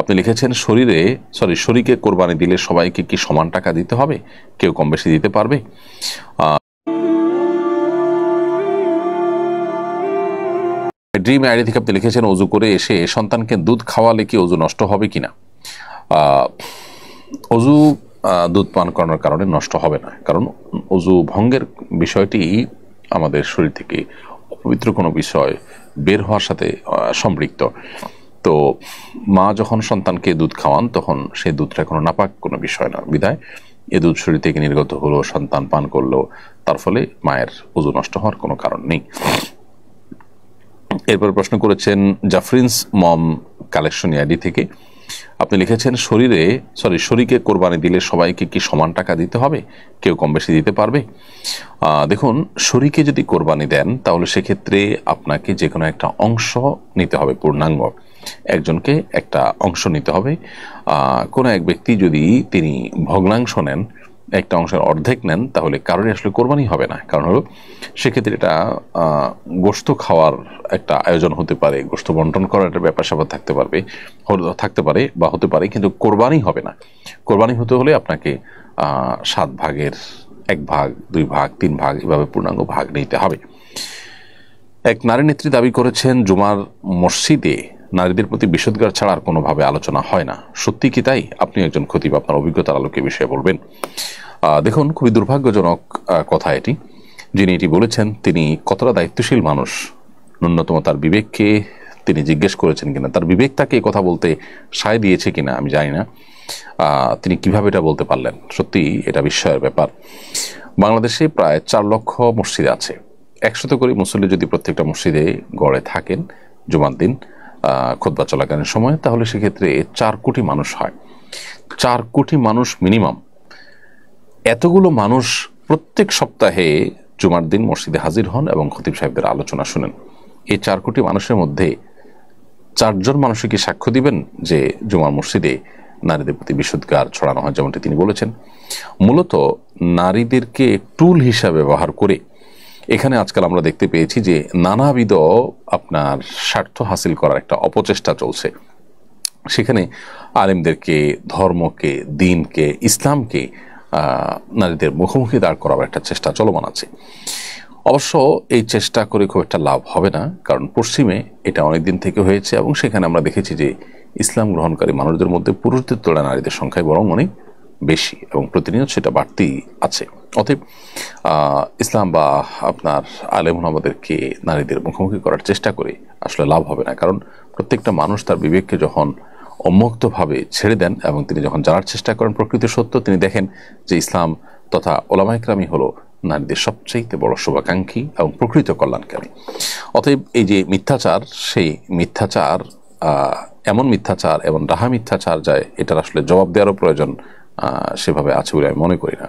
আপনি লিখেছেন শরীকে কোরবানি দিলে সবাইকে কি সমান টাকা দিতে হবে, কেউ কম বেশি দিতে পারবে? ড্রিম আইডি থেকে আপনি লিখেছেন অজু করে এসে সন্তানকে দুধ খাওয়ালে কি অজু নষ্ট হবে কিনা? অজু দুধ পান করানোর কারণে নষ্ট হবে না, কারণ অজু ভঙ্গের বিষয়টি আমাদের শরীর থেকে অপবিত্র কোনো বিষয় বের হওয়ার সাথে সম্পৃক্ত। তো মা যখন সন্তানকে দুধ খাওয়ান তখন সেই দুধটা কোনো নাপাক কোনো বিষয় না, বিধায় এ দুধ শরীর থেকে নির্গত হলো, সন্তান পান করলো, তার ফলে মায়ের অজু নষ্ট হওয়ার কোনো কারণ নেই। এরপর প্রশ্ন করেছেন জাফরিন্স মম কালেকশন আইডি থেকে, আপনি লিখেছেন শরীকে কোরবানি দিলে সবাইকে কি সমান টাকা দিতে হবে, কেউ কম বেশি দিতে পারবে? দেখুন, শরীকে যদি কোরবানি দেন তাহলে সেক্ষেত্রে আপনাকে যে কোনো একটা অংশ নিতে হবে, পূর্ণাঙ্গ একজনকে একটা অংশ নিতে হবে। কোনো এক ব্যক্তি যদি তিনি ভগ্নাংশ নেন, একটা অংশের অর্ধেক নেন, তাহলে কারোরই আসলে কোরবানি হবে না। কারণ হলো সেক্ষেত্রে এটা গোশত খাওয়ার একটা আয়োজন হতে পারে, গোশত বন্টন করার একটা ব্যাপার স্যাপার থাকতে পারে বা হতে পারে, কিন্তু কোরবানি হবে না। কোরবানি হতে হলে আপনাকে 7 ভাগের 1 ভাগ, 2 ভাগ, 3 ভাগ এভাবে পূর্ণাঙ্গ ভাগ নিতে হবে। এক নারী নেত্রী দাবি করেছেন জুমার মসজিদে নারীদের প্রতি বিষোদ্গার ছাড়া আর কোনোভাবে আলোচনা হয় না, সত্যি কি তাই? আপনি একজন খতিব, আপনার অভিজ্ঞতার আলোকে বিষয়ে বলবেন। দেখুন, খুবই দুর্ভাগ্যজনক কথা এটি। যিনি এটি বলেছেন তিনি কতটা দায়িত্বশীল মানুষ, ন্যূনতম তার বিবেককে তিনি জিজ্ঞেস করেছেন কিনা, তার বিবেক তাকে কথা বলতে সায় দিয়েছে কিনা আমি জানি না। তিনি কিভাবে এটা বলতে পারলেন, সত্যি এটা বিস্ময়ের ব্যাপার। বাংলাদেশে প্রায় 4 লক্ষ মসজিদ আছে। 100 করে মুসল্লি যদি প্রত্যেকটা মসজিদে গড়ে থাকেন জুমার দিন খুতবা চলাকালীন সময়, তাহলে সেক্ষেত্রে 4 কোটি মানুষ হয়। 4 কোটি মানুষ মিনিমাম। এতগুলো মানুষ প্রত্যেক সপ্তাহে জুমার দিন মসজিদে হাজির হন এবং খতিব সাহেবদের আলোচনা শুনেন। এই 4 কোটি মানুষের মধ্যে 4 জন মানুষই কি সাক্ষ্য দিবেন যে জুমার মসজিদে নারীদের প্রতি বিষোদ্গার ছড়ানো হয়, যেমনটি তিনি বলেছেন? মূলত নারীদেরকে টুল হিসাবে ব্যবহার করে এখানে আজকাল আমরা দেখতে পেয়েছি যে নানাবিধ আপনার স্বার্থ হাসিল করার একটা অপচেষ্টা চলছে। সেখানে আলেমদেরকে, ধর্মকে, দিনকে, ইসলামকে নারীদের মুখোমুখি দাঁড় করার একটা চেষ্টা চলমান আছে। অবশ্য এই চেষ্টা করে খুব একটা লাভ হবে না, কারণ পশ্চিমে এটা অনেকদিন থেকে হয়েছে এবং সেখানে আমরা দেখেছি যে ইসলাম গ্রহণকারী মানুষদের মধ্যে পুরুষদের তুলনায় নারীদের সংখ্যায় বরং অনেক বেশি এবং প্রতিনিয়ত সেটা বাড়তি আছে। অতএব ইসলাম বা আপনার আলেম আমাদেরকে নারীদের মুখোমুখি করার চেষ্টা করে আসলে লাভ হবে না, কারণ প্রত্যেকটা মানুষ তার বিবেককে যখন উন্মুক্তভাবে ছেড়ে দেন এবং তিনি যখন জানার চেষ্টা করেন প্রকৃত সত্য, তিনি দেখেন যে ইসলাম তথা ওলামায়ে কেরামই হলো নারীদের সবচেয়ে বড় শুভাকাঙ্ক্ষী এবং প্রকৃত কল্যাণকারী। অতএব এই যে মিথ্যাচার, সেই মিথ্যাচার এমন মিথ্যাচার এবং ডাহা মিথ্যাচার যায়, এটার আসলে জবাব দেওয়ারও প্রয়োজন সেভাবে আছে বলে আমি মনে করি না।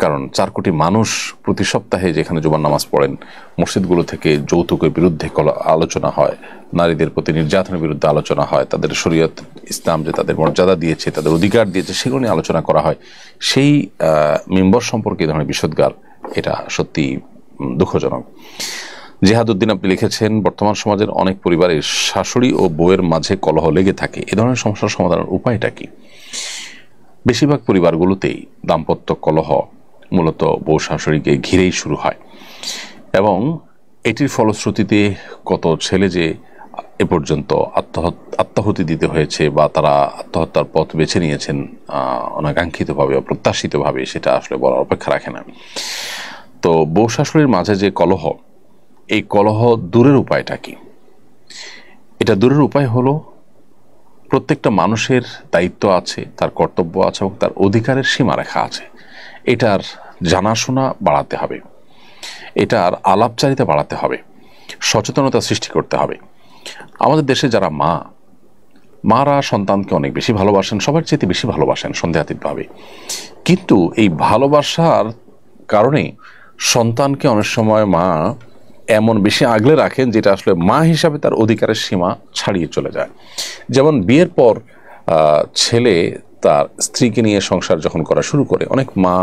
কারণ 4 কোটি মানুষ প্রতি সপ্তাহে যেখানে জুমার নামাজ পড়েন, মসজিদগুলো থেকে যৌতুকের বিরুদ্ধে আলোচনা হয়, নারীদের প্রতি নির্যাতনের বিরুদ্ধে আলোচনা হয়, তাদের শরীয়ত ইসলাম যে তাদের মর্যাদা দিয়েছে, তাদের অধিকার দিয়েছে, সেগুলো নিয়ে আলোচনা করা হয়। সেই মিম্বর সম্পর্কে এই ধরনের বিষোদ্গার, এটা সত্যি দুঃখজনক। জিহাদউদ্দিন আপনি লিখেছেন বর্তমান সমাজের অনেক পরিবারে শাশুড়ি ও বউয়ের মাঝে কলহ লেগে থাকে, এ ধরনের সমস্যার সমাধানের উপায়টা কি? বেশিরভাগ পরিবারগুলোতেই দাম্পত্য কলহ মূলত বউ শাশুড়িকে ঘিরেই শুরু হয় এবং এটির ফলশ্রুতিতে কত ছেলে যে এ পর্যন্ত আত্মাহুতি দিতে হয়েছে বা তারা আত্মহত্যার পথ বেছে নিয়েছেন অনাকাঙ্ক্ষিতভাবে, অপ্রত্যাশিতভাবে, সেটা আসলে বলার অপেক্ষা রাখে না। তো বউ শাশুড়ির মাঝে যে কলহ, এই কলহ দূরের উপায়টা কি? এটা দূরের উপায় হলো প্রত্যেকটা মানুষের দায়িত্ব আছে, তার কর্তব্য আছে এবং তার অধিকারের সীমারেখা আছে। এটার জানাশোনা বাড়াতে হবে, এটার আলাপচারিতা বাড়াতে হবে, সচেতনতা সৃষ্টি করতে হবে। আমাদের দেশে যারা মারা সন্তানকে অনেক বেশি ভালোবাসেন, সবার চেয়ে বেশি ভালোবাসেন সন্দেহাতীতভাবে, কিন্তু এই ভালোবাসার কারণে সন্তানকে অনেক সময় মা এমন বেশি আগলে রাখেন যেটা আসলে মা হিসাবে তার অধিকারের সীমা ছাড়িয়ে চলে যায়। যেমন বিয়ের পর ছেলে তার স্ত্রীকে নিয়ে সংসার যখন করা শুরু করে, অনেক মা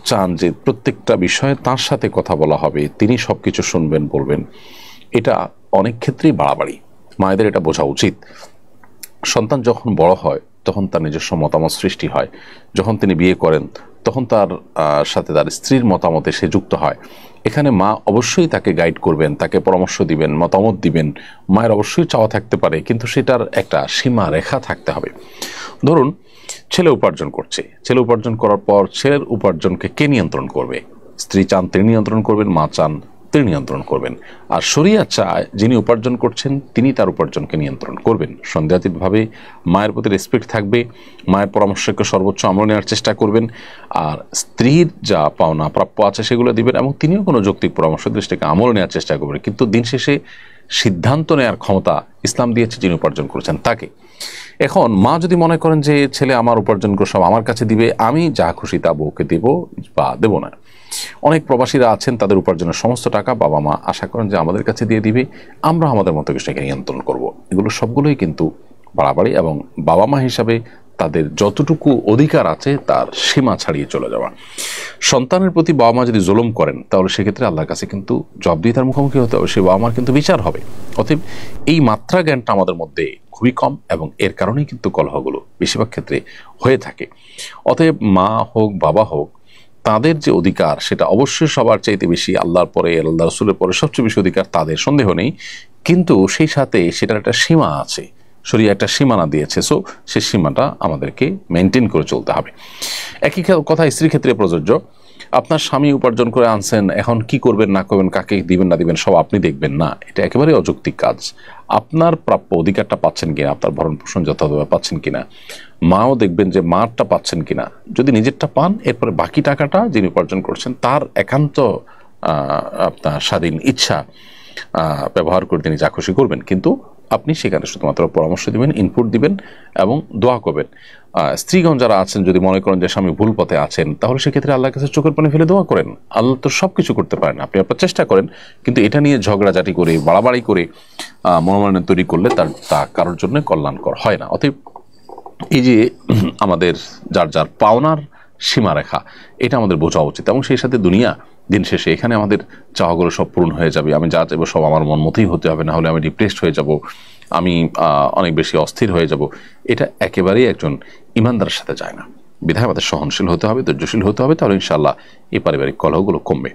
চান যে প্রত্যেকটা বিষয়ে তার সাথে কথা বলা হবে, তিনি সব কিছু শুনবেন, বলবেন। এটা অনেক ক্ষেত্রেই বাড়াবাড়ি, মায়েদের এটা বোঝা উচিত। সন্তান যখন বড় হয় তখন তার নিজস্ব মতামত সৃষ্টি হয়। যখন তিনি বিয়ে করেন তখন তার সাথে তার স্ত্রীর মতামতে সে যুক্ত হয়। এখানে মা অবশ্যই তাকে গাইড করবেন, তাকে পরামর্শ দিবেন, মতামত দিবেন। মায়ের অবশ্যই চাওয়া থাকতে পারে, কিন্তু সেটার একটা সীমা রেখা থাকতে হবে। ধরুন ছেলে উপার্জন করছে, ছেলে উপার্জন করার পর ছেলের উপার্জনকে কে নিয়ন্ত্রণ করবে? স্ত্রী চান তিনি নিয়ন্ত্রণ করবেন, মা চান তিনি নিয়ন্ত্রণ করবেন। আর শরিয়া চায় যিনি উপার্জন করছেন তিনি তার উপার্জনকে নিয়ন্ত্রণ করবেন। সন্দেহাতীতভাবে মায়ের প্রতি রেসপেক্ট থাকবে, মায়ের পরামর্শকে সর্বোচ্চ আমল নেওয়ার চেষ্টা করবেন, আর স্ত্রীর যা পাওনা প্রাপ্য আছে সেগুলো দিবেন, এবং তিনিও কোনো যৌক্তিক পরামর্শ দৃষ্টিকে আমল নেওয়ার চেষ্টা করবেন। কিন্তু দিন শেষে সিদ্ধান্ত নেওয়ার ক্ষমতা ইসলাম দিয়েছে যিনি উপার্জন করেছেন তাকে। এখন মা যদি মনে করেন যে ছেলে আমার উপার্জন করে সব আমার কাছে দিবে, আমি যা খুশি তা বউকে দেব বা দেব না। অনেক প্রবাসীরা আছেন, তাদের উপার্জনের সমস্ত টাকা বাবা মা আশা করেন যে আমাদের কাছে দিয়ে দিবে, আমরা আমাদের মতো কিছুকে নিয়ন্ত্রণ করব। এগুলো সবগুলোই কিন্তু বাড়াবাড়ি, এবং বাবা মা হিসাবে তাদের যতটুকু অধিকার আছে তার সীমা ছাড়িয়ে চলে যাওয়া। সন্তানের প্রতি বাবা মা যদি জুলুম করেন তাহলে সেক্ষেত্রে আল্লাহর কাছে কিন্তু জবাবদিহিতার মুখোমুখি হতে হবে, সে বাবা মার কিন্তু বিচার হবে। অতএব এই মাত্রা জ্ঞানটা আমাদের মধ্যে খুবই কম, এবং এর কারণেই কিন্তু কলহগুলো বেশিরভাগ ক্ষেত্রে হয়ে থাকে। অতএব মা হোক বাবা হোক, তাদের যে অধিকার সেটা অবশ্যই সবার চাইতে বেশি, আল্লাহর পরে আল্লাহ রসুলের পরে সবচেয়ে বেশি অধিকার তাদের, সন্দেহ নেই। কিন্তু সেই সাথে সেটার একটা সীমা আছে, শরীয়ত একটা সীমানা দিয়েছে। সো সেই সীমাটা আমাদেরকে মেনটেন করে চলতে হবে। একই কথা স্ত্রীর ক্ষেত্রে প্রযোজ্য। আপনার স্বামী উপার্জন করে আনছেন, এখন কি করবেন না করবেন, কাকে দিবেন না দিবেন সব আপনি দেখবেন না, এটা একেবারে অযৌক্তিক কাজ। আপনার প্রাপ্য অধিকারটা পাচ্ছেন কিনা, আপনার ভরণ পোষণ যথাযথভাবে পাচ্ছেন কিনা, মাও দেখবেন যে মারটা পাচ্ছেন কিনা। যদি নিজেরটা পান, এরপরে বাকি টাকাটা যিনি উপার্জন করছেন তার একান্ত আপনার স্বাধীন ইচ্ছা ব্যবহার করে তিনি যা খুশি করবেন, কিন্তু আপনি সেখানে শুধুমাত্র পরামর্শ দিবেন, ইনপুট দিবেন এবং দোয়া করবেন। স্ত্রীগণ যারা আছেন যদি মনে করেন যে স্বামী ভুল পথে আছেন, তাহলে সেক্ষেত্রে আল্লাহর কাছে চোখের পানি ফেলে দোয়া করেন। আল্লাহ তো সব কিছু করতে পারেন, আপনি আপনার চেষ্টা করেন, কিন্তু এটা নিয়ে ঝগড়াঝাটি করে বাড়াবাড়ি করে মনোমালিন্য তৈরি করলে তা কারোর জন্য কল্যাণকর হয় না। অতএব এই যে আমাদের যার যার পাওনার সীমারেখা, এটা আমাদের বোঝা উচিত, এবং সেই সাথে দুনিয়া দিন শেষে এখানে আমাদের চাওয়াগুলো সব পূরণ হয়ে যাবে। আমি যা চাইবো সব আমার মন মতোই হতে হবে, না হলে আমি ডিপ্রেসড হয়ে যাব, আমি অনেক বেশি অস্থির হয়ে যাব। এটা একেবারেই একজন ইমানদারের সাথে যায় না। বিধায় আমাদের সহনশীল হতে হবে, ধৈর্যশীল হতে হবে, তাহলে ইনশাআল্লাহ এই পারিবারিক কলহগুলো কমবে।